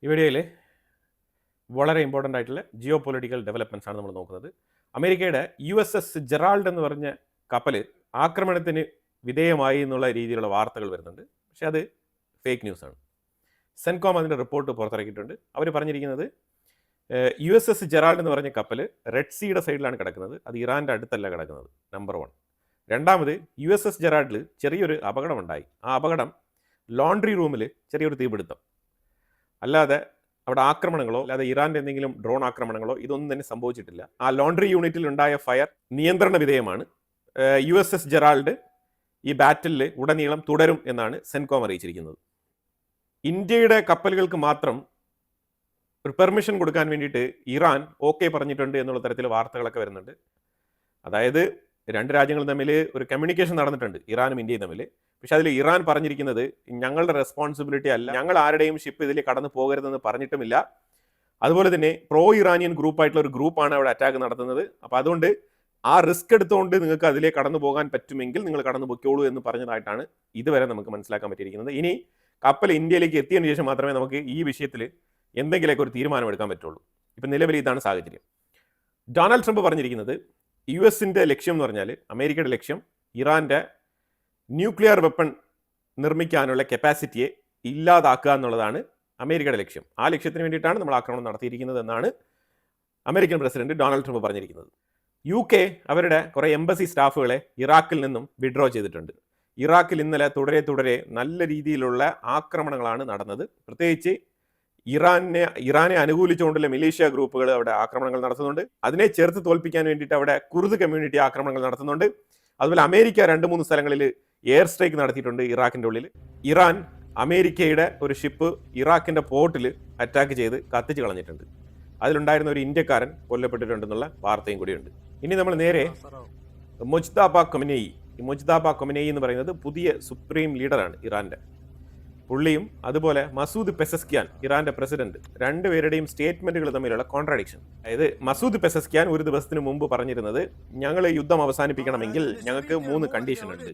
ഈ വീഡിയോയിൽ വളരെ ഇമ്പോർട്ടൻ്റ് ആയിട്ടുള്ള ജിയോ പൊളിറ്റിക്കൽ ഡെവലപ്മെൻറ്റ്സ് ആണ് നമ്മൾ നോക്കുന്നത്. അമേരിക്കയുടെ USS ജെറാൾഡ് എന്ന് പറഞ്ഞ കപ്പൽ ആക്രമണത്തിന് വിധേയമായി എന്നുള്ള രീതിയിലുള്ള വാർത്തകൾ വരുന്നുണ്ട്. പക്ഷേ അത് ഫേക്ക് ന്യൂസാണ്. സെൻകോം അതിൻ്റെ റിപ്പോർട്ട് പുറത്തിറക്കിയിട്ടുണ്ട്. അവർ പറഞ്ഞിരിക്കുന്നത് USS ജെറാൾഡ് എന്ന് പറഞ്ഞ കപ്പൽ റെഡ് സീയുടെ സൈഡിലാണ് കിടക്കുന്നത്. അത് ഇറാൻ്റെ അടുത്തല്ല കിടക്കുന്നത്, നമ്പർ 1. രണ്ടാമത് USS ജെറാൾഡിൽ ചെറിയൊരു അപകടമുണ്ടായി. ആ അപകടം ലോണ്ടറി റൂമിൽ ചെറിയൊരു തീപിടുത്തം, അല്ലാതെ അവിടെ ആക്രമണങ്ങളോ അല്ലാതെ ഇറാൻ്റെ എന്തെങ്കിലും ഡ്രോൺ ആക്രമണങ്ങളോ ഇതൊന്നും തന്നെ സംഭവിച്ചിട്ടില്ല. ആ ലോണ്ടറി യൂണിറ്റിൽ ഉണ്ടായ ഫയർ നിയന്ത്രണ വിധേയമാണ്. USS ജെറാൾഡ് ഈ ബാറ്റിൽ ഉടനീളം തുടരും എന്നാണ് സെൻകോം അറിയിച്ചിരിക്കുന്നത്. ഇന്ത്യയുടെ കപ്പലുകൾക്ക് മാത്രം ഒരു പെർമിഷൻ കൊടുക്കാൻ വേണ്ടിയിട്ട് ഇറാൻ ഓക്കെ പറഞ്ഞിട്ടുണ്ട് എന്നുള്ള തരത്തിൽ വാർത്തകളൊക്കെ വരുന്നുണ്ട്. അതായത് രണ്ട് രാജ്യങ്ങളും തമ്മിൽ ഒരു കമ്മ്യൂണിക്കേഷൻ നടന്നിട്ടുണ്ട്, ഇറാനും ഇന്ത്യയും തമ്മിൽ. പക്ഷെ അതിൽ ഇറാൻ പറഞ്ഞിരിക്കുന്നത് ഞങ്ങളുടെ റെസ്പോൺസിബിലിറ്റി അല്ല, ഞങ്ങൾ ആരുടെയും ഷിപ്പ് ഇതിൽ കടന്നു പോകരുതെന്ന് പറഞ്ഞിട്ടുമില്ല. അതുപോലെ തന്നെ പ്രോ ഇറാനിയൻ ഗ്രൂപ്പായിട്ടുള്ള ഒരു ഗ്രൂപ്പാണ് അവിടെ അറ്റാക്ക് നടത്തുന്നത്. അപ്പോൾ അതുകൊണ്ട് ആ റിസ്ക് എടുത്തുകൊണ്ട് നിങ്ങൾക്ക് അതിലേ കടന്നു പോകാൻ പറ്റുമെങ്കിൽ നിങ്ങൾ കടന്നു പൊയ്ക്കോളൂ എന്ന് പറഞ്ഞതായിട്ടാണ് ഇതുവരെ നമുക്ക് മനസ്സിലാക്കാൻ പറ്റിയിരിക്കുന്നത്. ഇനി കപ്പൽ ഇന്ത്യയിലേക്ക് എത്തിയതിനു ശേഷം മാത്രമേ നമുക്ക് ഈ വിഷയത്തിൽ എന്തെങ്കിലുമൊക്കെ ഒരു തീരുമാനം എടുക്കാൻ പറ്റുള്ളൂ. ഇപ്പം നിലവിൽ ഇതാണ് സാഹചര്യം. ഡൊണാൾഡ് ട്രംപ് പറഞ്ഞിരിക്കുന്നത് US-ൻ്റെ ലക്ഷ്യം എന്ന് പറഞ്ഞാൽ, അമേരിക്കയുടെ ലക്ഷ്യം ഇറാൻ്റെ ന്യൂക്ലിയർ വെപ്പൺ നിർമ്മിക്കാനുള്ള കപ്പാസിറ്റിയെ ഇല്ലാതാക്കുക എന്നുള്ളതാണ് അമേരിക്കയുടെ ലക്ഷ്യം. ആ ലക്ഷ്യത്തിന് വേണ്ടിയിട്ടാണ് നമ്മൾ ആക്രമണം നടത്തിയിരിക്കുന്നത് എന്നാണ് അമേരിക്കൻ പ്രസിഡന്റ് ഡൊണാൾഡ് ട്രംപ് പറഞ്ഞിരിക്കുന്നത്. UK അവരുടെ കുറേ എംബസി സ്റ്റാഫുകളെ ഇറാഖിൽ നിന്നും വിഡ്രോ ചെയ്തിട്ടുണ്ട്. ഇറാഖിൽ ഇന്നലെ തുടരെ നല്ല രീതിയിലുള്ള ആക്രമണങ്ങളാണ് നടന്നത്. പ്രത്യേകിച്ച് ഇറാനെ അനുകൂലിച്ചുകൊണ്ടുള്ള മിലീഷ്യ ഗ്രൂപ്പുകൾ അവിടെ ആക്രമണങ്ങൾ നടത്തുന്നുണ്ട്. അതിനെ ചേർത്ത് തോൽപ്പിക്കാൻ വേണ്ടിയിട്ട് അവിടെ കുർദ് കമ്മ്യൂണിറ്റി ആക്രമണങ്ങൾ നടത്തുന്നുണ്ട്. അതുപോലെ അമേരിക്ക 2-3 സ്ഥലങ്ങളിൽ എയർ സ്ട്രൈക്ക് നടത്തിയിട്ടുണ്ട് ഇറാഖിൻ്റെ ഉള്ളിൽ. ഇറാൻ അമേരിക്കയുടെ ഒരു ഷിപ്പ് ഇറാഖിൻ്റെ പോർട്ടിൽ അറ്റാക്ക് ചെയ്ത് കത്തിച്ച് കളഞ്ഞിട്ടുണ്ട്. അതിലുണ്ടായിരുന്ന ഒരു ഇന്ത്യക്കാരൻ കൊല്ലപ്പെട്ടിട്ടുണ്ടെന്നുള്ള വാർത്തയും കൂടിയുണ്ട്. ഇനി നമ്മൾ നേരെ മുജ്തബ ഖൊമനെയി, മുജ്തബ ഖൊമനെയി എന്ന് പറയുന്നത് പുതിയ സുപ്രീം ലീഡറാണ് ഇറാൻ്റെ. പുള്ളിയും അതുപോലെ മസൂദ് പെസസ്ക്യാൻ, ഇറാന്റെ പ്രസിഡന്റ്, രണ്ടുപേരുടെയും സ്റ്റേറ്റ്മെന്റുകൾ തമ്മിലുള്ള കോൺട്രാഡിക്ഷൻ. അതായത് മസൂദ് പെസസ്ക്യാൻ ഒരു ദിവസത്തിന് മുമ്പ് പറഞ്ഞിരുന്നത് ഞങ്ങൾ യുദ്ധം അവസാനിപ്പിക്കണമെങ്കിൽ ഞങ്ങൾക്ക് 3 കണ്ടീഷൻ ഉണ്ട്.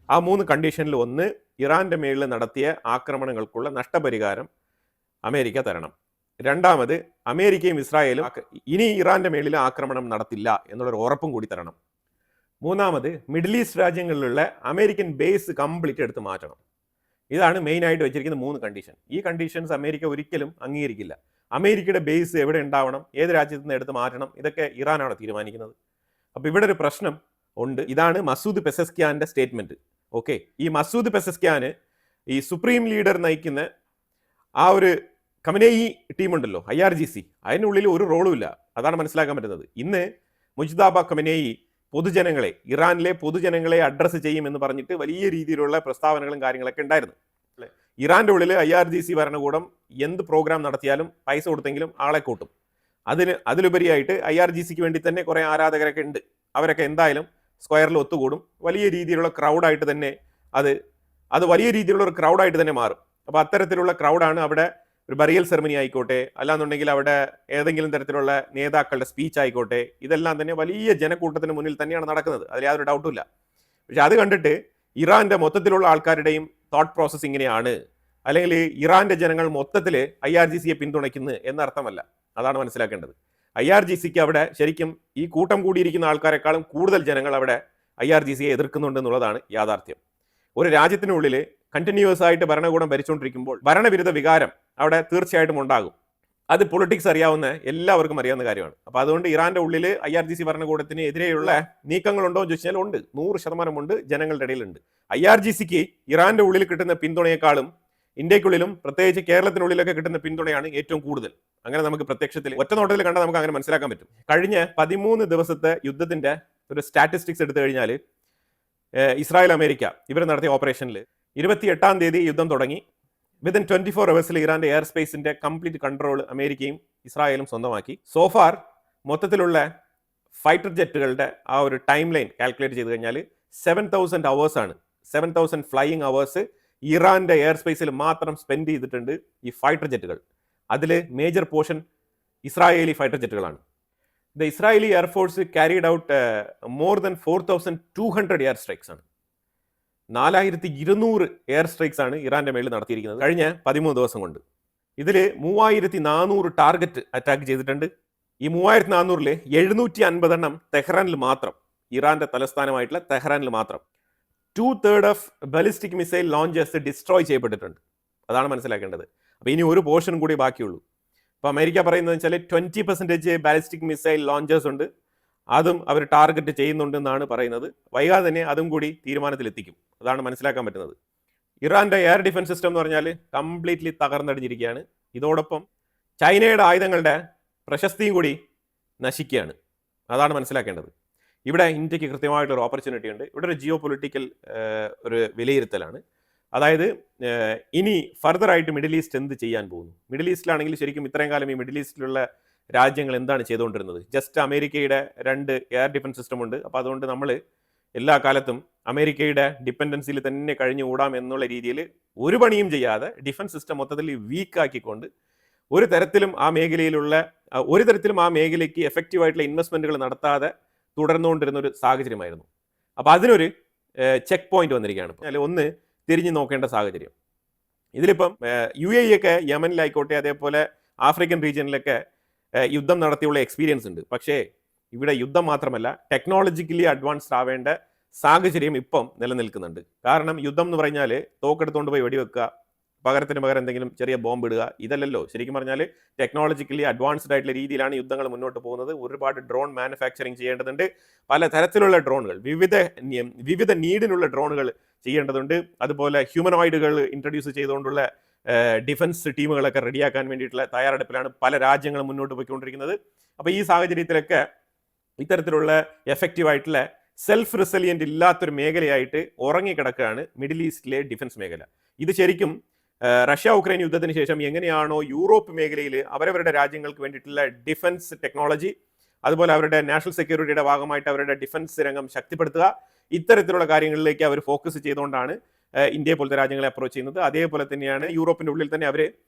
ആ 3 കണ്ടീഷനിൽ ഒന്ന്, ഇറാന്റെ മേളിൽ നടത്തിയ ആക്രമണങ്ങൾക്കുള്ള നഷ്ടപരിഹാരം അമേരിക്ക തരണം. രണ്ടാമത്, അമേരിക്കയും ഇസ്രായേലും ഇനി ഇറാന്റെ മേളിൽ ആക്രമണം നടത്തില്ല എന്നുള്ളൊരു ഉറപ്പും കൂടി തരണം. മൂന്നാമത്, മിഡിൽ ഈസ്റ്റ് രാജ്യങ്ങളിലുള്ള അമേരിക്കൻ ബേസ് കംപ്ലീറ്റ് എടുത്ത് മാറ്റണം. ഇതാണ് മെയിനായിട്ട് വെച്ചിരിക്കുന്ന 3 കണ്ടീഷൻ. ഈ കണ്ടീഷൻസ് അമേരിക്ക ഒരിക്കലും അംഗീകരിക്കില്ല. അമേരിക്കയുടെ ബേസ് എവിടെ ഉണ്ടാവണം, ഏത് രാജ്യത്ത് നിന്ന് എടുത്ത് മാറ്റണം, ഇതൊക്കെ ഇറാനാണ് തീരുമാനിക്കുന്നത്. അപ്പോൾ ഇവിടെ ഒരു പ്രശ്നം ഉണ്ട്. ഇതാണ് മസൂദ് പെസസ്ക്യാൻ്റെ സ്റ്റേറ്റ്മെൻറ്റ്. ഓക്കെ, ഈ മസൂദ് പെസസ്ക്യാന് ഈ സുപ്രീം ലീഡർ നയിക്കുന്ന ആ ഒരു ഖമനെയി ടീമുണ്ടല്ലോ, IRGC, അതിനുള്ളിൽ ഒരു റോളും ഇല്ല. അതാണ് മനസ്സിലാക്കാൻ പറ്റുന്നത്. ഇന്ന് മുജ്തബ ഖമനെയി പൊതുജനങ്ങളെ, ഇറാനിലെ പൊതുജനങ്ങളെ അഡ്രസ്സ് ചെയ്യുമെന്ന് പറഞ്ഞിട്ട് വലിയ രീതിയിലുള്ള പ്രസ്താവനകളും കാര്യങ്ങളൊക്കെ ഉണ്ടായിരുന്നു. ഇറാൻ്റെ ഉള്ളിൽ IRGC ഭരണകൂടം എന്ത് പ്രോഗ്രാം നടത്തിയാലും പൈസ കൊടുത്തെങ്കിലും ആളെ കൂട്ടും. അതിലുപരിയായിട്ട് IRGCക്ക് വേണ്ടി തന്നെ കുറേ ആരാധകരൊക്കെ ഉണ്ട്. അവരൊക്കെ എന്തായാലും സ്ക്വയറിൽ ഒത്തുകൂടും. വലിയ രീതിയിലുള്ള ക്രൗഡായിട്ട് തന്നെ അത് വലിയ രീതിയിലുള്ള ഒരു ക്രൗഡായിട്ട് തന്നെ മാറും. അപ്പോൾ അത്തരത്തിലുള്ള ക്രൗഡാണ് അവിടെ ഒരു ബറിയൽ സെറമണി ആയിക്കോട്ടെ, അല്ലാന്നുണ്ടെങ്കിൽ അവിടെ ഏതെങ്കിലും തരത്തിലുള്ള നേതാക്കളുടെ സ്പീച്ച് ആയിക്കോട്ടെ, ഇതെല്ലാം തന്നെ വലിയ ജനക്കൂട്ടത്തിന് മുന്നിൽ തന്നെയാണ് നടക്കുന്നത്. അതിൽ യാതൊരു ഡൗട്ടും ഇല്ല. പക്ഷെ അത് കണ്ടിട്ട് ഇറാന്റെ മൊത്തത്തിലുള്ള ആൾക്കാരുടെയും തോട്ട് പ്രോസസ് ഇങ്ങനെയാണ്, അല്ലെങ്കിൽ ഇറാന്റെ ജനങ്ങൾ മൊത്തത്തിൽ IRGCയെ പിന്തുണയ്ക്കുന്നു എന്നർത്ഥമല്ല. അതാണ് മനസ്സിലാക്കേണ്ടത്. IRGCക്ക് അവിടെ ശരിക്കും ഈ കൂട്ടം കൂടിയിരിക്കുന്ന ആൾക്കാരെക്കാളും കൂടുതൽ ജനങ്ങൾ അവിടെ IRGCയെ എതിർക്കുന്നുണ്ട് എന്നുള്ളതാണ് യാഥാർത്ഥ്യം. ഒരു രാജ്യത്തിനുള്ളിൽ കണ്ടിന്യൂസ് ആയിട്ട് ഭരണകൂടം ഭരിച്ചുകൊണ്ടിരിക്കുമ്പോൾ ഭരണവിരുദ്ധ വികാരം അവിടെ തീർച്ചയായിട്ടും ഉണ്ടാകും. അത് പൊളിറ്റിക്സ് അറിയാവുന്ന എല്ലാവർക്കും അറിയാവുന്ന കാര്യമാണ്. അപ്പോൾ അതുകൊണ്ട് ഇറാന്റെ ഉള്ളിൽ IRGC ഭരണകൂടത്തിന് എതിരെയുള്ള നീക്കങ്ങളുണ്ടോ എന്ന് ചോദിച്ചാൽ ഉണ്ട്, 100% ഉണ്ട്, ജനങ്ങളുടെ ഇടയിലുണ്ട്. IRGCക്ക് ഇറാന്റെ ഉള്ളിൽ കിട്ടുന്ന പിന്തുണയെക്കാളും ഇന്ത്യക്കുള്ളിലും പ്രത്യേകിച്ച് കേരളത്തിനുള്ളിലൊക്കെ കിട്ടുന്ന പിന്തുണയാണ് ഏറ്റവും കൂടുതൽ. അങ്ങനെ നമുക്ക് പ്രത്യക്ഷത്തിൽ ഒറ്റ നോട്ടത്തിൽ കണ്ടാൽ നമുക്ക് അങ്ങനെ മനസ്സിലാക്കാൻ പറ്റും. കഴിഞ്ഞ 13 ദിവസത്തെ യുദ്ധത്തിന്റെ ഒരു സ്റ്റാറ്റിസ്റ്റിക്സ് എടുത്തു കഴിഞ്ഞാൽ ഇസ്രായേൽ അമേരിക്ക ഇവർ നടത്തിയ ഓപ്പറേഷനിൽ 28-ാം തീയതി യുദ്ധം തുടങ്ങി. വിതിൻ 24 hours ഇറാന്റെ എയർ സ്പേസിന്റെ കംപ്ലീറ്റ് കൺട്രോൾ അമേരിക്കയും ഇസ്രായേലും സ്വന്തമാക്കി. സോഫാർ മൊത്തത്തിലുള്ള ഫൈറ്റർ ജെറ്റുകളുടെ ആ ഒരു ടൈം ലൈൻ കാൽക്കുലേറ്റ് ചെയ്ത് കഴിഞ്ഞാൽ 7,000 hours ആണ്. 7,000 ഫ്ലൈയിങ് അവേഴ്സ് ഇറാന്റെ എയർ സ്പേസിൽ മാത്രം സ്പെൻഡ് ചെയ്തിട്ടുണ്ട് ഈ ഫൈറ്റർ ജെറ്റുകൾ. അതിൽ മേജർ പോർഷൻ ഇസ്രായേലി ഫൈറ്റർ ജെറ്റുകളാണ്. The Israeli air force carried out more than 4,200 air strikes ആണ്. 4200 എയർ സ്ട്രൈക്സ് ആണ് ഇറാന്റെ മേളിൽ നടത്തിയിരിക്കുന്നത് കഴിഞ്ഞ 13 ദിവസം കൊണ്ട്. ഇതിൽ 3400 ടാർഗറ്റ് അറ്റാക്ക് ചെയ്തിട്ടുണ്ട്. ഈ 3400-ൽ 750 തെഹ്റാനിൽ മാത്രം, ഇറാന്റെ തലസ്ഥാനമായിട്ടുള്ള തെഹ്റാനിൽ മാത്രം 2/3 of ballistic missile launchers destroy ചെയ്യപ്പെട്ടിട്ടുണ്ട്. അതാണ് മനസ്സിലാക്കേണ്ടത്. അപ്പോൾ ഇനി ഒരു പോർഷൻ കൂടി ബാക്കിയുള്ളൂ. അപ്പോൾ അമേരിക്ക പറയുന്നത് വെച്ചാൽ 20% ബാലിസ്റ്റിക് മിസൈൽ ലോഞ്ചേഴ്സ് ഉണ്ട്, അതും അവർ ടാർഗറ്റ് ചെയ്യുന്നുണ്ടെന്നാണ് പറയുന്നത്. വൈകാതെ തന്നെ അതും കൂടി തീരുമാനത്തിലെത്തിക്കും. അതാണ് മനസ്സിലാക്കാൻ പറ്റുന്നത്. ഇറാന്റെ എയർ ഡിഫൻസ് സിസ്റ്റം എന്ന് പറഞ്ഞാൽ കംപ്ലീറ്റ്ലി തകർന്നടിഞ്ഞിരിക്കുകയാണ്. ഇതോടൊപ്പം ചൈനയുടെ ആയുധങ്ങളുടെ പ്രശസ്തിയും കൂടി നശിക്കുകയാണ്. അതാണ് മനസ്സിലാക്കേണ്ടത്. ഇവിടെ ഇന്ത്യക്ക് കൃത്യമായിട്ടൊരു ഓപ്പർച്യൂണിറ്റി ഉണ്ട്. ഇവിടെ ഒരു ജിയോ പൊളിറ്റിക്കൽ ഒരു വിലയിരുത്തലാണ്. അതായത് ഇനി ഫർദർ ആയിട്ട് മിഡിൽ ഈസ്റ്റ് എന്ത് ചെയ്യാൻ പോകുന്നു. മിഡിൽ ഈസ്റ്റിലാണെങ്കിൽ ശരിക്കും ഇത്രയും കാലം ഈ മിഡിൽ ഈസ്റ്റിലുള്ള രാജ്യങ്ങൾ എന്താണ് ചെയ്തുകൊണ്ടിരുന്നത്? ജസ്റ്റ് അമേരിക്കയുടെ 2 എയർ ഡിഫൻസ് സിസ്റ്റം ഉണ്ട്. അപ്പോൾ അതുകൊണ്ട് നമ്മൾ എല്ലാ കാലത്തും അമേരിക്കയുടെ ഡിപ്പെൻഡൻസിയിൽ തന്നെ കഴിഞ്ഞുകൂടാം എന്നുള്ള രീതിയിൽ ഒരു പണിയും ചെയ്യാതെ ഡിഫൻസ് സിസ്റ്റം മൊത്തത്തിൽ വീക്കാക്കിക്കൊണ്ട് ഒരു തരത്തിലും ആ മേഖലയ്ക്ക് എഫക്റ്റീവായിട്ടുള്ള ഇൻവെസ്റ്റ്മെൻറ്റുകൾ നടത്താതെ തുടർന്നുകൊണ്ടിരുന്ന ഒരു സാഹചര്യമായിരുന്നു. അപ്പോൾ അതിനൊരു ചെക്ക് പോയിന്റ് വന്നിരിക്കുകയാണ്. അല്ലെ, ഒന്ന് തിരിഞ്ഞു നോക്കേണ്ട സാഹചര്യം. ഇതിലിപ്പം UAE ഒക്കെ യമനിലായിക്കോട്ടെ, അതേപോലെ ആഫ്രിക്കൻ റീജിയനിലൊക്കെ യുദ്ധം നടത്തിയുള്ള എക്സ്പീരിയൻസ് ഉണ്ട്. പക്ഷേ ഇവിടെ യുദ്ധം മാത്രമല്ല, ടെക്നോളജിക്കലി അഡ്വാൻസ്ഡ് ആവേണ്ട സാഹചര്യം ഇപ്പം നിലനിൽക്കുന്നുണ്ട്. കാരണം യുദ്ധം എന്ന് പറഞ്ഞാൽ തോക്കെടുത്തുകൊണ്ട് പോയി വെടിവെക്കുക, പകരത്തിന് പകരം എന്തെങ്കിലും ചെറിയ ബോംബ് ഇടുക, ഇതല്ലല്ലോ. ശരിക്കും പറഞ്ഞാൽ ടെക്നോളജിക്കലി അഡ്വാൻസ്ഡ് ആയിട്ടുള്ള രീതിയിലാണ് യുദ്ധങ്ങൾ മുന്നോട്ട് പോകുന്നത്. ഒരുപാട് ഡ്രോൺ മാനുഫാക്ചറിങ് ചെയ്യേണ്ടതുണ്ട്. പല തരത്തിലുള്ള ഡ്രോണുകൾ, വിവിധ നീഡിനുള്ള ഡ്രോണുകൾ ചെയ്യേണ്ടതുണ്ട്. അതുപോലെ ഹ്യൂമനോയിഡുകൾ ഇൻട്രൊഡ്യൂസ് ചെയ്തുകൊണ്ടുള്ള ഡിഫൻസ് ടീമുകളൊക്കെ റെഡിയാക്കാൻ വേണ്ടിയിട്ടുള്ള തയ്യാറെടുപ്പിലാണ് പല രാജ്യങ്ങളും മുന്നോട്ട് പോയിക്കൊണ്ടിരിക്കുന്നത്. അപ്പോൾ ഈ സാഹചര്യത്തിലൊക്കെ ഇത്തരത്തിലുള്ള എഫക്റ്റീവായിട്ടുള്ള സെൽഫ് റിസലിയൻ്റ് ഇല്ലാത്തൊരു മേഖലയായിട്ട് ഉറങ്ങിക്കിടക്കുകയാണ് മിഡിൽ ഈസ്റ്റിലെ ഡിഫൻസ് മേഖല. ഇത് ശരിക്കും റഷ്യ ഉക്രൈൻ യുദ്ധത്തിന് ശേഷം എങ്ങനെയാണോ യൂറോപ്പ് മേഖലയിൽ അവരവരുടെ രാജ്യങ്ങൾക്ക് വേണ്ടിയിട്ടുള്ള ഡിഫൻസ് ടെക്നോളജി, അതുപോലെ അവരുടെ നാഷണൽ സെക്യൂരിറ്റിയുടെ ഭാഗമായിട്ട് അവരുടെ ഡിഫൻസ് രംഗം ശക്തിപ്പെടുത്തുക, ഇത്തരത്തിലുള്ള കാര്യങ്ങളിലേക്ക് അവർ ഫോക്കസ് ചെയ്തുകൊണ്ടാണ് ഇന്ത്യയെ പോലത്തെ രാജ്യങ്ങളെ അപ്രോച്ച് ചെയ്യുന്നത്. അതേപോലെ തന്നെയാണ് യൂറോപ്പിന്റെ ഉള്ളിൽ തന്നെ അവർ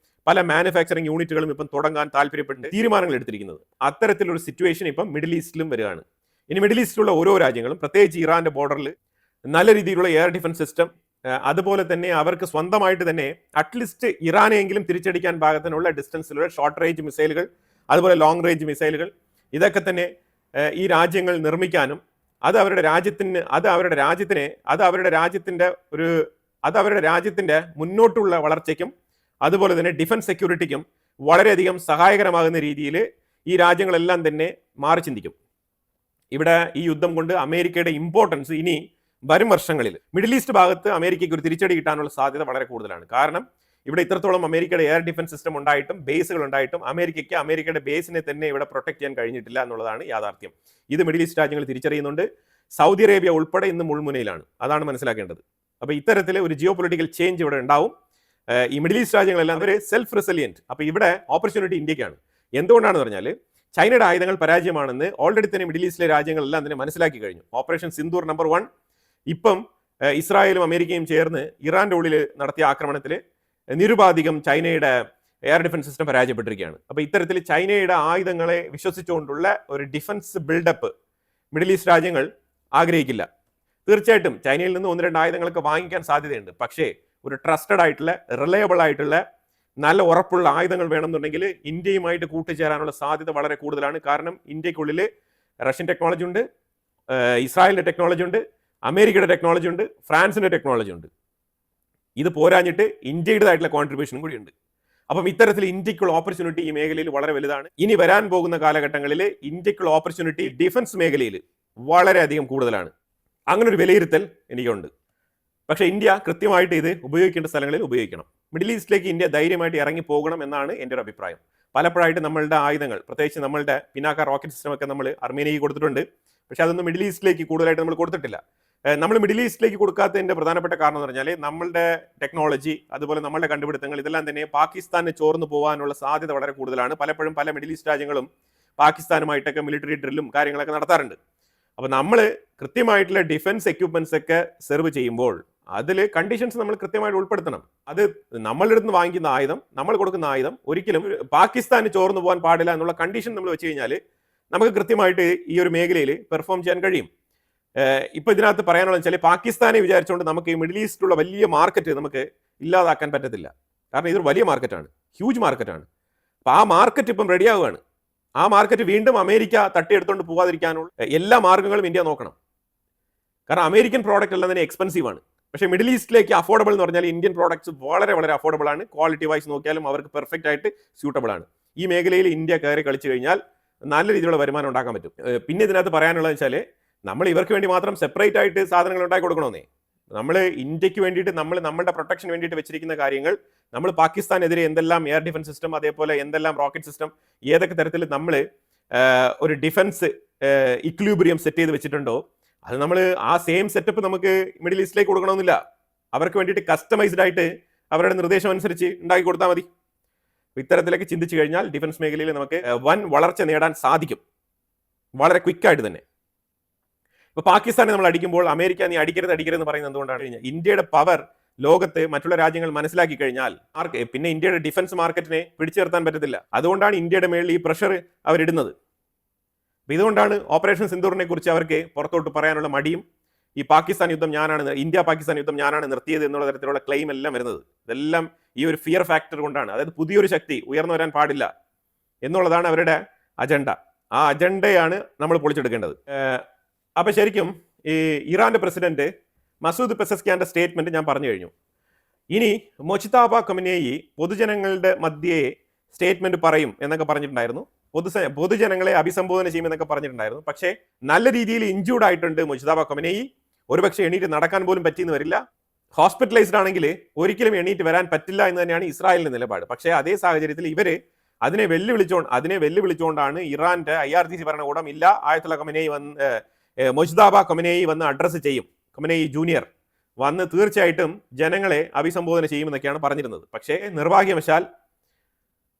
പല മാനുഫാക്ചറിങ് യൂണിറ്റുകളും ഇപ്പം തുടങ്ങാൻ താല്പര്യപ്പെട്ട് തീരുമാനങ്ങൾ എടുത്തിരിക്കുന്നത്. അത്തരത്തിലൊരു സിറ്റുവേഷൻ ഇപ്പം മിഡിൽ ഈസ്റ്റിലും വരികയാണ്. ഇനി മിഡിൽ ഈസ്റ്റിലുള്ള ഓരോ രാജ്യങ്ങളും, പ്രത്യേകിച്ച് ഇറാന്റെ ബോർഡറിൽ നല്ല രീതിയിലുള്ള എയർ ഡിഫൻസ് സിസ്റ്റം, അതുപോലെ തന്നെ അവർക്ക് സ്വന്തമായിട്ട് തന്നെ അറ്റ്ലീസ്റ്റ് ഇറാനെയെങ്കിലും തിരിച്ചടിക്കാൻ പാകത്തിനുള്ള ഡിസ്റ്റൻസിലുള്ള ഷോർട്ട് റേഞ്ച് മിസൈലുകൾ, അതുപോലെ ലോങ് റേഞ്ച് മിസൈലുകൾ, ഇതൊക്കെ തന്നെ ഈ രാജ്യങ്ങൾ നിർമ്മിക്കാനും അത് അവരുടെ രാജ്യത്തിന്റെ മുന്നോട്ടുള്ള വളർച്ചയ്ക്കും അതുപോലെ തന്നെ ഡിഫൻസ് സെക്യൂരിറ്റിക്കും വളരെയധികം സഹായകരമാകുന്ന രീതിയിൽ ഈ രാജ്യങ്ങളെല്ലാം തന്നെ മാറി ചിന്തിക്കും. ഇവിടെ ഈ യുദ്ധം കൊണ്ട് അമേരിക്കയുടെ ഇമ്പോർട്ടൻസ് ഇനി വരും വർഷങ്ങളിൽ മിഡിൽ ഈസ്റ്റ് ഭാഗത്ത് അമേരിക്കയ്ക്ക് ഒരു തിരിച്ചടി കിട്ടാനുള്ള സാധ്യത വളരെ കൂടുതലാണ്. കാരണം ഇവിടെ ഇത്രത്തോളം അമേരിക്കയുടെ എയർ ഡിഫൻസ് സിസ്റ്റം ഉണ്ടായിട്ടും ബേസുകൾ ഉണ്ടായിട്ടും അമേരിക്കയ്ക്ക് അമേരിക്കയുടെ ബേസിനെ തന്നെ ഇവിടെ പ്രൊട്ടക്ട് ചെയ്യാൻ കഴിഞ്ഞിട്ടില്ല എന്നുള്ളതാണ് യാഥാർത്ഥ്യം. ഇത് മിഡിൽ ഈസ്റ്റ് രാജ്യങ്ങൾ തിരിച്ചറിയുന്നുണ്ട്. സൗദി അറേബ്യ ഉൾപ്പെടെ ഇന്ന് മുൾമുനയിലാണ്. അതാണ് മനസ്സിലാക്കേണ്ടത്. അപ്പോൾ ഇത്തരത്തിൽ ഒരു ജിയോ പൊളിറ്റിക്കൽ ചേഞ്ച് ഇവിടെ ഉണ്ടാവും. ഈ മിഡിൽ ഈസ്റ്റ് രാജ്യങ്ങളെല്ലാം അവർ സെൽഫ് റെസിലിയൻറ്റ്. അപ്പോൾ ഇവിടെ ഓപ്പർച്യൂണിറ്റി ഇന്ത്യക്കാണ്. എന്തുകൊണ്ടാണെന്ന് പറഞ്ഞാൽ ചൈനയുടെ ആയുധങ്ങൾ പരാജയമാണെന്ന് ഓൾറെഡി തന്നെ മിഡിൽ ഈസ്റ്റിലെ രാജ്യങ്ങളെല്ലാം തന്നെ മനസ്സിലാക്കി കഴിഞ്ഞു. ഓപ്പറേഷൻ സിന്ദൂർ നമ്പർ 1 ഇപ്പം ഇസ്രായേലും അമേരിക്കയും ചേർന്ന് ഇറാന്റെ ഉള്ളിൽ നടത്തിയ ആക്രമണത്തിൽ നിരുപാധികം ചൈനയുടെ എയർ ഡിഫൻസ് സിസ്റ്റം പരാജയപ്പെട്ടിരിക്കുകയാണ്. അപ്പോൾ ഇത്തരത്തിൽ ചൈനയുടെ ആയുധങ്ങളെ വിശ്വസിച്ചുകൊണ്ടുള്ള ഒരു ഡിഫൻസ് ബിൽഡപ്പ് മിഡിൽ ഈസ്റ്റ് രാജ്യങ്ങൾ ആഗ്രഹിക്കില്ല. തീർച്ചയായിട്ടും ചൈനയിൽ നിന്ന് 1-2 ആയുധങ്ങളൊക്കെ വാങ്ങിക്കാൻ സാധ്യതയുണ്ട്. പക്ഷേ ഒരു ട്രസ്റ്റഡ് ആയിട്ടുള്ള, റിലയബിൾ ആയിട്ടുള്ള, നല്ല ഉറപ്പുള്ള ആയുധങ്ങൾ വേണമെന്നുണ്ടെങ്കിൽ ഇന്ത്യയുമായിട്ട് കൂട്ടുചേരാനുള്ള സാധ്യത വളരെ കൂടുതലാണ്. കാരണം ഇന്ത്യക്കുള്ളിൽ റഷ്യൻ ടെക്നോളജി ഉണ്ട്, ഇസ്രായേലിന്റെ ടെക്നോളജി ഉണ്ട്, അമേരിക്കയുടെ ടെക്നോളജി ഉണ്ട്, ഫ്രാൻസിന്റെ ടെക്നോളജി ഉണ്ട്. ഇത് പോരാഞ്ഞിട്ട് ഇന്ത്യയുടേതായിട്ടുള്ള കോൺട്രിബ്യൂഷനും കൂടി ഉണ്ട്. അപ്പം ഇത്തരത്തിൽ ഇന്ത്യക്കുള്ള ഓപ്പർച്യൂണിറ്റി ഈ മേഖലയിൽ വളരെ വലുതാണ്. ഇനി വരാൻ പോകുന്ന കാലഘട്ടങ്ങളിൽ ഇന്ത്യക്കുള്ള ഓപ്പർച്യൂണിറ്റി ഡിഫൻസ് മേഖലയിൽ വളരെയധികം കൂടുതലാണ്. അങ്ങനെ ഒരു വിലയിരുത്തൽ എനിക്കുണ്ട്. പക്ഷേ ഇന്ത്യ കൃത്യമായിട്ട് ഇത് ഉപയോഗിക്കേണ്ട സ്ഥലങ്ങളിൽ ഉപയോഗിക്കണം. മിഡിൽ ഈസ്റ്റിലേക്ക് ഇന്ത്യ ധൈര്യമായിട്ട് ഇറങ്ങി പോകണം എന്നാണ് എൻ്റെ ഒരു അഭിപ്രായം. പലപ്പോഴായിട്ട് നമ്മളുടെ ആയുധങ്ങൾ, പ്രത്യേകിച്ച് നമ്മളുടെ പിനാക്ക റോക്കറ്റ് സിസ്റ്റം ഒക്കെ നമ്മൾ അർമേനിയയ്ക്ക് കൊടുത്തിട്ടുണ്ട്. പക്ഷേ അതൊന്നും മിഡിൽ ഈസ്റ്റിലേക്ക് കൂടുതലായിട്ട് നമ്മൾ കൊടുത്തിട്ടില്ല. നമ്മൾ മിഡിൽ ഈസ്റ്റിലേക്ക് കൊടുക്കാത്തതിൻ്റെ പ്രധാനപ്പെട്ട കാരണം എന്ന് പറഞ്ഞാൽ നമ്മളുടെ ടെക്നോളജി, അതുപോലെ നമ്മളുടെ കണ്ടുപിടുത്തങ്ങൾ, ഇതെല്ലാം തന്നെ പാകിസ്ഥാന് ചോർന്നു പോകാനുള്ള സാധ്യത വളരെ കൂടുതലാണ്. പലപ്പോഴും പല മിഡിൽ ഈസ്റ്റ് രാജ്യങ്ങളും പാകിസ്ഥാനുമായിട്ടൊക്കെ മിലിറ്ററി ഡ്രില്ലും കാര്യങ്ങളൊക്കെ നടത്താറുണ്ട്. അപ്പോൾ നമ്മൾ കൃത്യമായിട്ടുള്ള ഡിഫൻസ് എക്യുപ്മെന്റ്സ് ഒക്കെ സെർവ് ചെയ്യുമ്പോൾ അതിൽ കണ്ടീഷൻസ് നമ്മൾ കൃത്യമായിട്ട് ഉൾപ്പെടുത്തണം. അത് നമ്മളുടെ അടുത്ത് വാങ്ങിക്കുന്ന ആയുധം, നമ്മൾ കൊടുക്കുന്ന ആയുധം ഒരിക്കലും പാകിസ്ഥാന് ചോർന്നു പോകാൻ പാടില്ല എന്നുള്ള കണ്ടീഷൻ നമ്മൾ വെച്ച് കഴിഞ്ഞാൽ നമുക്ക് കൃത്യമായിട്ട് ഈ ഒരു മേഖലയിൽ പെർഫോം ചെയ്യാൻ കഴിയും. ഇപ്പൊ ഇതിനകത്ത് പറയാനുള്ള വെച്ചാൽ പാകിസ്ഥാനെ വിചാരിച്ചുകൊണ്ട് നമുക്ക് ഈ മിഡിൽ ഈസ്റ്റിലുള്ള വലിയ മാർക്കറ്റ് നമുക്ക് ഇല്ലാതാക്കാൻ പറ്റത്തില്ല. കാരണം ഇതൊരു വലിയ മാർക്കറ്റാണ്. ഹ്യൂജ് മാർക്കറ്റാണ്. അപ്പോൾ ആ മാർക്കറ്റ് ഇപ്പം റെഡിയാവുകയാണ്. ആ മാർക്കറ്റ് വീണ്ടും അമേരിക്ക തട്ടിയെടുത്തുകൊണ്ട് പോകാതിരിക്കാനുള്ള എല്ലാ മാർഗ്ഗങ്ങളും ഇന്ത്യ നോക്കണം. കാരണം അമേരിക്കൻ പ്രോഡക്റ്റ് എല്ലാം തന്നെ എക്സ്പെൻസീവ് ആണ്. പക്ഷേ മിഡിൽ ഈസ്റ്റിലേക്ക് അഫോർഡബിൾ എന്ന് പറഞ്ഞാൽ ഇന്ത്യൻ പ്രോഡക്ട്സ് വളരെ വളരെ അഫോർഡബിൾ ആണ്. ക്വാളിറ്റി വൈസ് നോക്കിയാലും അവർക്ക് പെർഫെക്റ്റ് ആയിട്ട് സ്യൂട്ടബിൾ ആണ്. ഈ മേഖലയിൽ ഇന്ത്യ കയറി കളിച്ചു കഴിഞ്ഞാൽ നല്ല രീതിയിലുള്ള വരുമാനം ഉണ്ടാക്കാൻ പറ്റും. പിന്നെ ഇതിനകത്ത് പറയാനുള്ളത് വെച്ചാൽ നമ്മൾ ഇവർക്ക് വേണ്ടി മാത്രം സെപ്പറേറ്റ് ആയിട്ട് സാധനങ്ങൾ ഉണ്ടാക്കി കൊടുക്കണമെന്നേ. നമ്മൾ ഇന്ത്യക്ക് വേണ്ടിയിട്ട് നമ്മുടെ പ്രൊട്ടക്ഷന് വേണ്ടിയിട്ട് വെച്ചിരിക്കുന്ന കാര്യങ്ങൾ നമ്മൾ പാകിസ്ഥാനെതിരെ എന്തെല്ലാം എയർ ഡിഫൻസ് സിസ്റ്റം, അതേപോലെ എന്തെല്ലാം റോക്കറ്റ് സിസ്റ്റം, ഏതൊക്കെ തരത്തിൽ നമ്മൾ ഒരു ഡിഫൻസ് ഇക്വിലിബ്രിയം സെറ്റ് ചെയ്ത് വെച്ചിട്ടുണ്ടോ, അത് നമ്മൾ ആ സെയിം സെറ്റപ്പ് നമുക്ക് മിഡിൽ ഈസ്റ്റിലേക്ക് കൊടുക്കണമെന്നില്ല. അവർക്ക് വേണ്ടിയിട്ട് കസ്റ്റമൈസ്ഡ് ആയിട്ട് അവരുടെ നിർദ്ദേശം അനുസരിച്ച് ഉണ്ടാക്കി കൊടുത്താൽ മതി. ഇത്തരത്തിലേക്ക് ചിന്തിച്ചു കഴിഞ്ഞാൽ ഡിഫൻസ് മേഖലയിൽ നമുക്ക് വൻ വളർച്ച നേടാൻ സാധിക്കും, വളരെ ക്വിക്കായിട്ട് തന്നെ. ഇപ്പൊ പാകിസ്ഥാനെ നമ്മൾ അടിക്കുമ്പോൾ അമേരിക്ക നീ അടിക്കരുത് പറയുന്നത് എന്തുകൊണ്ടാണ്? ഇന്ത്യയുടെ പവർ ലോകത്ത് മറ്റുള്ള രാജ്യങ്ങൾ മനസ്സിലാക്കി കഴിഞ്ഞാൽ പിന്നെ ഇന്ത്യയുടെ ഡിഫൻസ് മാർക്കറ്റിനെ പിടിച്ചു നിർത്താൻ പറ്റത്തില്ല. അതുകൊണ്ടാണ് ഇന്ത്യയുടെ മേളിൽ ഈ പ്രഷർ അവരിടുന്നത്. ഇതുകൊണ്ടാണ് ഓപ്പറേഷൻ സിന്ദൂറിനെ കുറിച്ച് അവർക്ക് പുറത്തോട്ട് പറയാനുള്ള മടിയും, ഈ പാകിസ്ഥാൻ യുദ്ധം ഇന്ത്യ പാകിസ്ഥാൻ യുദ്ധം ഞാനാണ് നിർത്തിയത് എന്നുള്ള തരത്തിലുള്ള ക്ലെയിം എല്ലാം വരുന്നത്. ഇതെല്ലാം ഈ ഒരു ഫിയർ ഫാക്ടർ കൊണ്ടാണ്. അതായത് പുതിയൊരു ശക്തി ഉയർന്നു വരാൻ പാടില്ല എന്നുള്ളതാണ് അവരുടെ അജണ്ട. ആ അജണ്ടയാണ് നമ്മൾ പൊളിച്ചെടുക്കേണ്ടത്. അപ്പൊ ശരിക്കും ഈ ഇറാന്റെ പ്രസിഡന്റ് മസൂദ് പെസസ്കിയാന്റെ സ്റ്റേറ്റ്മെന്റ് ഞാൻ പറഞ്ഞു കഴിഞ്ഞു. ഇനി മൊജ്തബ ഖമനേയി പൊതുജനങ്ങളുടെ മധ്യേ സ്റ്റേറ്റ്മെന്റ് പറയും എന്നൊക്കെ പറഞ്ഞിട്ടുണ്ടായിരുന്നു. പൊതുജനങ്ങളെ അഭിസംബോധന ചെയ്യുമെന്നൊക്കെ പറഞ്ഞിട്ടുണ്ടായിരുന്നു. പക്ഷേ നല്ല രീതിയിൽ ഇഞ്ചൂർഡ് ആയിട്ടുണ്ട് മൊജ്തബ ഖമനേയി. ഒരുപക്ഷെ എണീറ്റ് നടക്കാൻ പോലും പറ്റിയെന്ന് വരില്ല. ഹോസ്പിറ്റലൈസ്ഡ് ആണെങ്കിൽ ഒരിക്കലും എണീറ്റ് വരാൻ പറ്റില്ല എന്ന് തന്നെയാണ് ഇസ്രായേലിന്റെ നിലപാട്. പക്ഷേ അതേ സാഹചര്യത്തിൽ ഇവര് അതിനെ വെല്ലുവിളിച്ചുകൊണ്ടാണ് ഇറാന്റെ IRGC ഭരണകൂടം ഇല്ല, ആയത്തുള്ള ഖമനേയി മൊജ്തബ ഖമനേയി വന്ന് അഡ്രസ്സ് ചെയ്യും, ഖമനേയി ജൂനിയർ വന്ന് തീർച്ചയായിട്ടും ജനങ്ങളെ അഭിസംബോധന ചെയ്യുമെന്നൊക്കെയാണ് പറഞ്ഞിരുന്നത്. പക്ഷേ നിർഭാഗ്യവശാൽ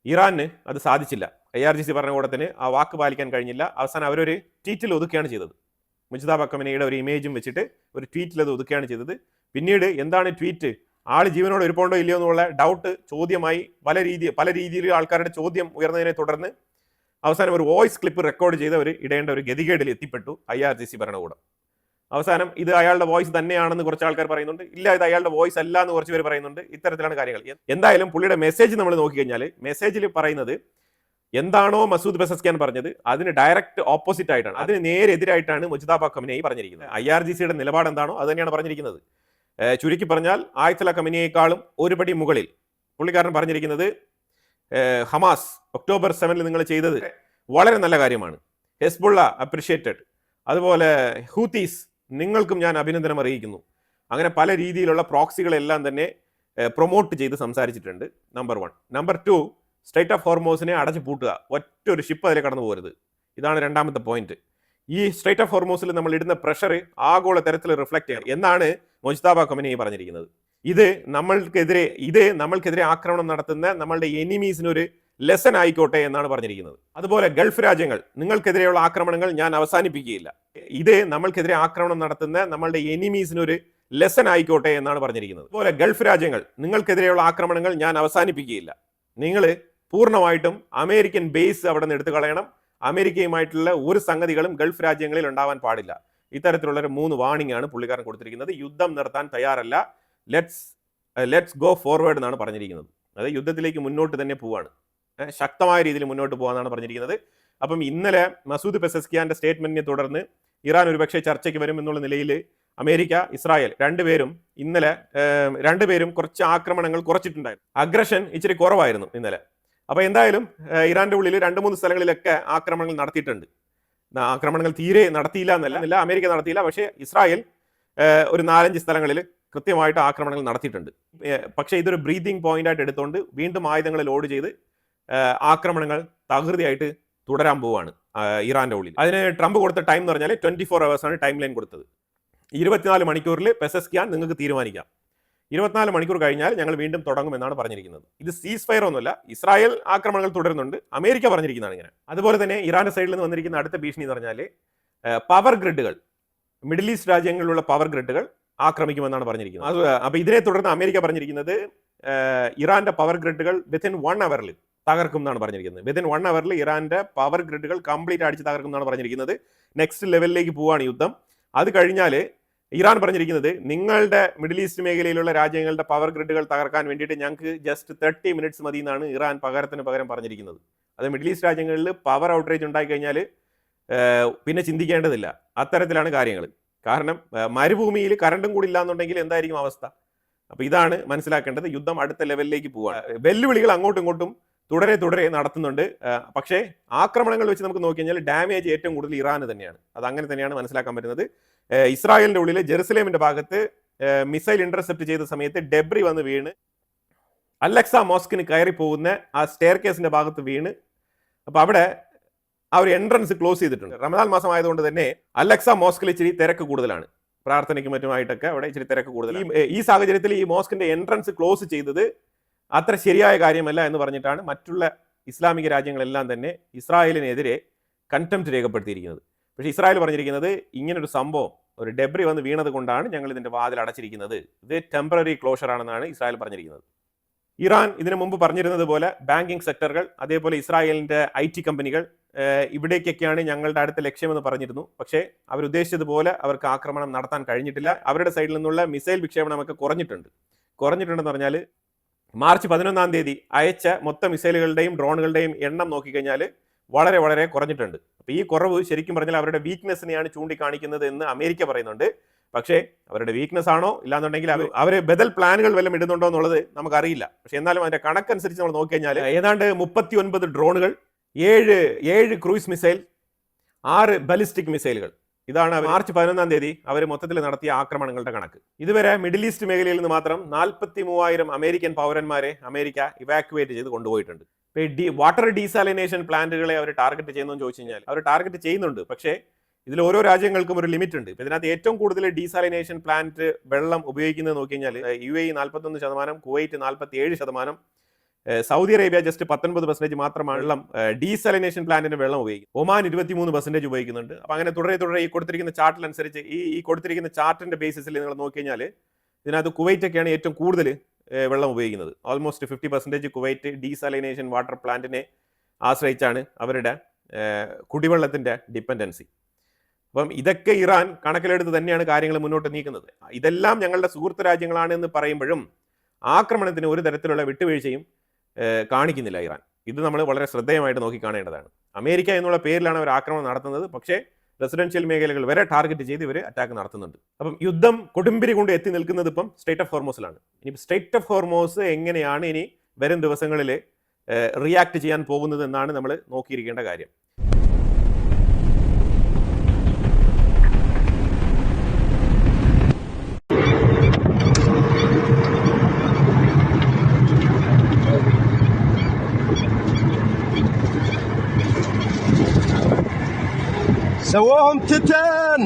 ഇറാന് അത് സാധിച്ചില്ല. IRGC ഭരണകൂടത്തിന് ആ വാക്ക് പാലിക്കാൻ കഴിഞ്ഞില്ല. അവസാനം അവരൊരു ട്വീറ്റിൽ ഒതുക്കുകയാണ് ചെയ്തത്. മുജ്തബ ഖമനേയിയുടെ ഒരു ഇമേജും വെച്ചിട്ട് ഒരു ട്വീറ്റിൽ അത് ഒതുക്കുകയാണ് ചെയ്തത്. പിന്നീട് എന്താണ് ട്വീറ്റ്, ആൾ ജീവനോട് ഇരിപ്പുണ്ടോ ഇല്ലയോ എന്നുള്ള ഡൗട്ട് ചോദ്യമായി പല രീതിയിൽ ആൾക്കാരുടെ ചോദ്യം ഉയർന്നതിനെ തുടർന്ന് അവസാനം ഒരു വോയിസ് ക്ലിപ്പ് റെക്കോർഡ് ചെയ്ത് അവർ ഇടേണ്ട ഒരു ഗതികേടിൽ എത്തിപ്പെട്ടു IRGC ഭരണകൂടം. അവസാനം ഇത് അയാളുടെ വോയിസ് തന്നെയാണെന്ന് കുറച്ച് ആൾക്കാർ പറയുന്നുണ്ട്, ഇല്ല ഇത് അയാളുടെ വോയിസ് അല്ല എന്ന് കുറച്ച് പേര് പറയുന്നുണ്ട്. ഇത്തരത്തിലാണ് കാര്യങ്ങൾ. എന്തായാലും പുള്ളിയുടെ മെസ്സേജ് നമ്മൾ നോക്കിക്കഴിഞ്ഞാൽ മെസ്സേജിൽ പറയുന്നത് എന്താണോ മസൂദ് പെസസ്കിയാൻ പറഞ്ഞത് അതിന് ഡയറക്റ്റ് ഓപ്പോസിറ്റ് ആയിട്ടാണ്, അതിന് നേരെതിരായിട്ടാണ് മുജ്തബ ഖമനേയി പറഞ്ഞിരിക്കുന്നത്. IRGCയുടെ നിലപാട് എന്താണോ അത് തന്നെയാണ് പറഞ്ഞിരിക്കുന്നത്. ചുരുക്കി പറഞ്ഞാൽ ആയത്തുള്ള ഖമനേയിയേക്കാളും ഒരു പടി മുകളിൽ പുള്ളിക്കാരൻ പറഞ്ഞിരിക്കുന്നത് ഹമാസ് October 7 നിങ്ങൾ ചെയ്തത് വളരെ നല്ല കാര്യമാണ്, ഹെസ്ബുള്ള അപ്രിഷിയേറ്റഡ്, അതുപോലെ ഹൂത്തീസ് നിങ്ങൾക്കും ഞാൻ അഭിനന്ദനം അറിയിക്കുന്നു. അങ്ങനെ പല രീതിയിലുള്ള പ്രോക്സികളെല്ലാം തന്നെ പ്രൊമോട്ട് ചെയ്ത് സംസാരിച്ചിട്ടുണ്ട്. നമ്പർ 1. നമ്പർ 2, സ്ട്രൈറ്റ് ഓഫ് ഹോർമോസിനെ അടച്ചു പൂട്ടുക, ഒറ്റ ഒരു ഷിപ്പ് അതിൽ കടന്നു പോകരുത്. ഇതാണ് രണ്ടാമത്തെ പോയിന്റ്. ഈ സ്ട്രൈറ്റ് ഓഫ് ഹോർമോസിൽ നമ്മൾ ഇടുന്ന പ്രഷർ ആഗോള തരത്തിൽ റിഫ്ലക്ട് ചെയ്യണം എന്നാണ് മൊജ്തബ ഖമനേയി പറഞ്ഞിരിക്കുന്നത്. ഇത് നമ്മൾക്കെതിരെ ആക്രമണം നടത്തുന്ന നമ്മളുടെ എനിമീസിനൊരു ലെസൺ ആയിക്കോട്ടെ എന്നാണ് പറഞ്ഞിരിക്കുന്നത്. അതുപോലെ ഗൾഫ് രാജ്യങ്ങൾ നിങ്ങൾക്കെതിരെയുള്ള ആക്രമണങ്ങൾ ഞാൻ അവസാനിപ്പിക്കുകയില്ല, ഇത് നമ്മൾക്കെതിരെ ആക്രമണം നടത്തുന്ന നമ്മളുടെ എനിമീസിനൊരു ലെസൺ ആയിക്കോട്ടെ എന്നാണ് പറഞ്ഞിരിക്കുന്നത്. അതുപോലെ ഗൾഫ് രാജ്യങ്ങൾ നിങ്ങൾക്കെതിരെയുള്ള ആക്രമണങ്ങൾ ഞാൻ അവസാനിപ്പിക്കുകയില്ല, നിങ്ങൾ പൂർണ്ണമായിട്ടും അമേരിക്കൻ ബേസ് അവിടെ നിന്ന് എടുത്തു കളയണം, അമേരിക്കയുമായിട്ടുള്ള ഒരു സംഗതികളും ഗൾഫ് രാജ്യങ്ങളിൽ ഉണ്ടാവാൻ പാടില്ല. ഇത്തരത്തിലുള്ള ഒരു 3 വാണിംഗ് ആണ് പുള്ളിക്കാരൻ കൊടുത്തിരിക്കുന്നത്. യുദ്ധം നിർത്താൻ തയ്യാറല്ല, ലെറ്റ്സ് ഗോ ഫോർവേഡ് എന്നാണ് പറഞ്ഞിരിക്കുന്നത്. അതായത് യുദ്ധത്തിലേക്ക് മുന്നോട്ട് തന്നെ പോവാണ്, ശക്തമായ രീതിയിൽ മുന്നോട്ട് പോകാനാണ് പറഞ്ഞിരിക്കുന്നത്. അപ്പം ഇന്നലെ മസൂദ് പെസസ്കിയാന്റെ സ്റ്റേറ്റ്മെന്റിനെ തുടർന്ന് ഇറാൻ ഒരുപക്ഷെ ചർച്ചയ്ക്ക് വരും എന്നുള്ള നിലയിൽ അമേരിക്ക, ഇസ്രായേൽ രണ്ടുപേരും കുറച്ച് ആക്രമണങ്ങൾ കുറച്ചിട്ടുണ്ടായിരുന്നു. അഗ്രഷൻ ഇച്ചിരി കുറവായിരുന്നു ഇന്നലെ. അപ്പോൾ എന്തായാലും ഇറാന്റെ ഉള്ളിൽ 2-3 സ്ഥലങ്ങളിലൊക്കെ ആക്രമണങ്ങൾ നടത്തിയിട്ടുണ്ട്. ആക്രമണങ്ങൾ തീരെ നടത്തിയില്ല എന്നല്ല, അമേരിക്ക നടത്തിയില്ല, പക്ഷേ ഇസ്രായേൽ ഒരു 4-5 സ്ഥലങ്ങളിൽ കൃത്യമായിട്ട് ആക്രമണങ്ങൾ നടത്തിയിട്ടുണ്ട്. പക്ഷേ ഇതൊരു ബ്രീതിങ് പോയിന്റ് ആയിട്ട് എടുത്തുകൊണ്ട് വീണ്ടും ആയുധങ്ങൾ ലോഡ് ചെയ്ത് ആക്രമണങ്ങൾ തകൃതിയായിട്ട് തുടരാൻ പോവുകയാണ് ഇറാന്റെ ഉള്ളിൽ. അതിന് ട്രംപ് കൊടുത്ത ടൈം എന്ന് പറഞ്ഞാൽ 24 hours ആണ് ടൈം ലൈൻ കൊടുത്തത്. 24 മണിക്കൂറിൽ പെസസ്കിയാൻ നിങ്ങൾക്ക് തീരുമാനിക്കാം, 24 മണിക്കൂർ കഴിഞ്ഞാൽ ഞങ്ങൾ വീണ്ടും തുടങ്ങുമെന്നാണ് പറഞ്ഞിരിക്കുന്നത്. ഇത് സീസ് ഫയർ ഒന്നുമല്ല, ഇസ്രായേൽ ആക്രമണങ്ങൾ തുടരുന്നുണ്ട്, അമേരിക്ക പറഞ്ഞിരിക്കുന്നതാണ് ഇങ്ങനെ. അതുപോലെ തന്നെ ഇറാന്റെ സൈഡിൽ നിന്ന് വന്നിരിക്കുന്ന അടുത്ത ഭീഷണി എന്ന് പറഞ്ഞാൽ പവർ ഗ്രിഡുകൾ, മിഡിൽ ഈസ്റ്റ് രാജ്യങ്ങളിലുള്ള പവർ ഗ്രിഡുകൾ ആക്രമിക്കുമെന്നാണ് പറഞ്ഞിരിക്കുന്നത്. അപ്പോൾ ഇതിനെ തുടർന്ന് അമേരിക്ക പറഞ്ഞിരിക്കുന്നത് ഇറാന്റെ പവർ ഗ്രിഡുകൾ വിത്തിൻ 1 hour തകർക്കും എന്നാണ് പറഞ്ഞിരിക്കുന്നത്. വിത്തിൻ 1 hour ഇറാന്റെ പവർ ഗ്രിഡുകൾ കംപ്ലീറ്റ് അടിച്ച് തകർക്കും എന്നാണ് പറഞ്ഞിരിക്കുന്നത്. നെക്സ്റ്റ് ലെവലിലേക്ക് പോവുകയാണ് യുദ്ധം. അത് കഴിഞ്ഞാൽ ഇറാൻ പറഞ്ഞിരിക്കുന്നത് നിങ്ങളുടെ മിഡിൽ ഈസ്റ്റ് മേഖലയിലുള്ള രാജ്യങ്ങളുടെ പവർ ഗ്രിഡുകൾ തകർക്കാൻ വേണ്ടിയിട്ട് ഞങ്ങൾക്ക് ജസ്റ്റ് 30 മിനിറ്റ്സ് മതി എന്നാണ് ഇറാൻ പകരം പറഞ്ഞിരിക്കുന്നത്. അത് മിഡിൽ ഈസ്റ്റ് രാജ്യങ്ങളിൽ പവർ ഔട്ട്റേജ് ഉണ്ടായിക്കഴിഞ്ഞാൽ പിന്നെ ചിന്തിക്കേണ്ടതില്ല. അത്തരത്തിലാണ് കാര്യങ്ങൾ. കാരണം മരുഭൂമിയിൽ കറണ്ടും കൂടി ഇല്ലാന്നുണ്ടെങ്കിൽ എന്തായിരിക്കും അവസ്ഥ? അപ്പോൾ ഇതാണ് മനസ്സിലാക്കേണ്ടത്. യുദ്ധം അടുത്ത ലെവലിലേക്ക് പോവുകയാണ്. വെല്ലുവിളികൾ അങ്ങോട്ടും ഇങ്ങോട്ടും തുടരെ നടത്തുന്നുണ്ട്. പക്ഷേ ആക്രമണങ്ങൾ വെച്ച് നമുക്ക് നോക്കിക്കഴിഞ്ഞാൽ ഡാമേജ് ഏറ്റവും കൂടുതൽ ഇറാന് തന്നെയാണ്. അത് അങ്ങനെ തന്നെയാണ് മനസ്സിലാക്കാൻ പറ്റുന്നത്. ഇസ്രായേലിന്റെ ഉള്ളിൽ ജെറുസലേമിന്റെ ഭാഗത്ത് മിസൈൽ ഇന്റർസെപ്റ്റ് ചെയ്ത സമയത്ത് ഡെബ്രി വന്ന് വീണ് അലക്സ മോസ്കിന് കയറി പോകുന്ന ആ സ്റ്റെയർ കേസിന്റെ ഭാഗത്ത് വീണ്, അപ്പോൾ അവിടെ ആ ഒരു എൻട്രൻസ് ക്ലോസ് ചെയ്തിട്ടുണ്ട്. റമദാൻ മാസം ആയതുകൊണ്ട് തന്നെ അലക്സ മോസ്കിൽ ഇച്ചിരി തിരക്ക് കൂടുതലാണ്. പ്രാർത്ഥനയ്ക്കും മറ്റുമായിട്ടൊക്കെ അവിടെ ഇച്ചിരി തിരക്ക് കൂടുതലാണ്. ഈ സാഹചര്യത്തിൽ ഈ മോസ്കിന്റെ എൻട്രൻസ് ക്ലോസ് ചെയ്തത് അത്ര ശരിയായ കാര്യമല്ല എന്ന് പറഞ്ഞിട്ടാണ് മറ്റുള്ള ഇസ്ലാമിക രാജ്യങ്ങളെല്ലാം തന്നെ ഇസ്രായേലിനെതിരെ കണ്ടംപ്റ്റ് രേഖപ്പെടുത്തിയിരിക്കുന്നത്. പക്ഷേ ഇസ്രായേൽ പറഞ്ഞിരിക്കുന്നത് ഇങ്ങനൊരു സംഭവം, ഒരു ഡെബ്രി വന്ന് വീണത് കൊണ്ടാണ് ഞങ്ങൾ ഇതിന്റെ വാതിൽ അടച്ചിരിക്കുന്നത്, ഇത് ടെമ്പററി ക്ലോഷർ ആണെന്നാണ് ഇസ്രായേൽ പറഞ്ഞിരിക്കുന്നത്. ഇറാൻ ഇതിനു മുമ്പ് പറഞ്ഞിരുന്നത് പോലെ ബാങ്കിങ് സെക്ടറുകൾ, അതേപോലെ ഇസ്രായേലിന്റെ IT കമ്പനികൾ ഇവിടേക്കൊക്കെയാണ് ഞങ്ങളുടെ അടുത്ത ലക്ഷ്യമെന്ന് പറഞ്ഞിരുന്നു. പക്ഷേ അവരുദ്ദേശിച്ചതുപോലെ അവർക്ക് ആക്രമണം നടത്താൻ കഴിഞ്ഞിട്ടില്ല. അവരുടെ സൈഡിൽ നിന്നുള്ള മിസൈൽ വിക്ഷേപണമൊക്കെ കുറഞ്ഞിട്ടുണ്ടെന്ന് പറഞ്ഞാൽ മാർച്ച് 11-ാം തീയതി അയച്ച മൊത്തം മിസൈലുകളുടെയും ഡ്രോണുകളുടെയും എണ്ണം നോക്കിക്കഴിഞ്ഞാൽ വളരെ കുറഞ്ഞിട്ടുണ്ട്. അപ്പോൾ ഈ കുറവ് ശരിക്കും പറഞ്ഞാൽ അവരുടെ വീക്ക്നെസ്സിനെയാണ് ചൂണ്ടിക്കാണിക്കുന്നത് എന്ന് അമേരിക്ക പറയുന്നുണ്ട്. പക്ഷേ അവരുടെ വീക്ക്നെസ് ആണോ ഇല്ലാന്നുണ്ടെങ്കിൽ അവർ ബദൽ പ്ലാനുകൾ വല്ലതും ഇടുന്നുണ്ടോ എന്നുള്ളത് നമുക്കറിയില്ല. പക്ഷെ എന്നാലും അതിന്റെ കണക്കനുസരിച്ച് നമ്മൾ നോക്കിക്കഴിഞ്ഞാൽ ഏതാണ്ട് 39 ഡ്രോണുകൾ, 7 ക്രൂയിസ് മിസൈൽ, 6 ബലിസ്റ്റിക് മിസൈലുകൾ, ഇതാണ് മാർച്ച് 11-ാം തീയതി അവർ മൊത്തത്തിൽ നടത്തിയ ആക്രമണങ്ങളുടെ കണക്ക്. ഇതുവരെ മിഡിൽ ഈസ്റ്റ് മേഖലയിൽ നിന്ന് മാത്രം 43,000 അമേരിക്കൻ പൗരന്മാരെ അമേരിക്ക ഇവാക്യുവേറ്റ് ചെയ്ത് കൊണ്ടുപോയിട്ടുണ്ട്. വാട്ടർ ഡീസാലിനേഷൻ പ്ലാന്റുകളെ അവർ ടാർഗറ്റ് ചെയ്യുന്നതെന്ന് ചോദിച്ചു കഴിഞ്ഞാൽ അവർ ടാർഗറ്റ് ചെയ്യുന്നുണ്ട്. പക്ഷേ ഇതിൽ ഓരോ രാജ്യങ്ങൾക്കും ഒരു ലിമിറ്റ് ഉണ്ട്. ഇതിനകത്ത് ഏറ്റവും കൂടുതൽ ഡീസാലിനേഷൻ പ്ലാന്റ് വെള്ളം ഉപയോഗിക്കുന്നത് നോക്കി കഴിഞ്ഞാൽ UAE 41%, Kuwait 47%, Saudi Arabia just 19% മാത്രമാണ് വെള്ളം ഡീസാലിനേഷൻ പ്ലാന്റിന് വെള്ളം ഉപയോഗിക്കും. ഒമാൻ 23% ഉപയോഗിക്കുന്നുണ്ട്. അപ്പം അങ്ങനെ തുടരെ ഈ കൊടുത്തിരിക്കുന്ന ചാർട്ടിനനുസരിച്ച് ഈ കൊടുത്തിരിക്കുന്ന ചാർട്ടിന്റെ ബേസിസിൽ നിങ്ങൾ നോക്കിക്കഴിഞ്ഞാൽ ഇതിനകത്ത് കുവൈറ്റ് ഒക്കെയാണ് ഏറ്റവും കൂടുതൽ വെള്ളം ഉപയോഗിക്കുന്നത്. ഓൾമോസ്റ്റ് 50% കുവൈറ്റ് ഡീസാലിനേഷൻ വാട്ടർ പ്ലാന്റിനെ ആശ്രയിച്ചാണ് അവരുടെ കുടിവെള്ളത്തിന്റെ ഡിപ്പെൻഡൻസി. അപ്പം ഇതൊക്കെ ഇറാൻ കണക്കിലെടുത്ത് തന്നെയാണ് കാര്യങ്ങൾ മുന്നോട്ട് നീക്കുന്നത്. ഇതെല്ലാം ഞങ്ങളുടെ സുഹൃത്ത് രാജ്യങ്ങളാണ് എന്ന് പറയുമ്പോഴും ആക്രമണത്തിന് ഒരു തരത്തിലുള്ള വിട്ടുവീഴ്ചയും കാണിക്കുന്നില്ല ഇറാൻ. ഇത് നമ്മൾ വളരെ ശ്രദ്ധേയമായിട്ട് നോക്കി കാണേണ്ടതാണ്. അമേരിക്ക എന്നുള്ള പേരിലാണ് അവർ ആക്രമണം നടത്തുന്നത്. പക്ഷേ റെസിഡൻഷ്യൽ മേഖലകൾ വരെ ടാർഗറ്റ് ചെയ്ത് ഇവർ അറ്റാക്ക് നടത്തുന്നുണ്ട്. അപ്പം യുദ്ധം കൊടുമ്പിരി കൊണ്ട് എത്തി നിൽക്കുന്നത് ഇപ്പം സ്ട്രൈറ്റ് ഓഫ് ഹോർമോസിലാണ്. ഇനി സ്ട്രൈറ്റ് ഓഫ് ഹോർമോസ് എങ്ങനെയാണ് ഇനി വരും ദിവസങ്ങളിൽ റിയാക്ട് ചെയ്യാൻ പോകുന്നത് എന്നാണ് നമ്മൾ നോക്കിയിരിക്കേണ്ട കാര്യം. سواهم تتن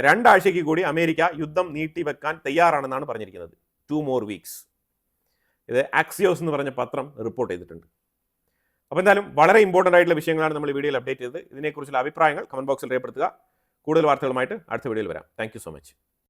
രണ്ടാഴ്ചയ്ക്ക് കൂടി അമേരിക്ക യുദ്ധം നീട്ടിവെക്കാൻ തയ്യാറാണെന്നാണ് പറഞ്ഞിരിക്കുന്നത്. 2 more weeks. ഇത് ആക്സിയോസ് എന്ന് പറഞ്ഞ പത്രം റിപ്പോർട്ട് ചെയ്തിട്ടുണ്ട്. അപ്പോൾ എന്തായാലും വളരെ ഇമ്പോർട്ടൻ്റ് ആയിട്ടുള്ള വിഷയങ്ങളാണ് നമ്മൾ ഈ വീഡിയോയിൽ അപ്ഡേറ്റ് ചെയ്തത്. ഇതിനെക്കുറിച്ചുള്ള അഭിപ്രായങ്ങൾ കമന്റ് ബോക്സിൽ രേഖപ്പെടുത്തുക. കൂടുതൽ വാർത്തകളുമായിട്ട് അടുത്ത വീഡിയോയിൽ വരാം. Thank you so much.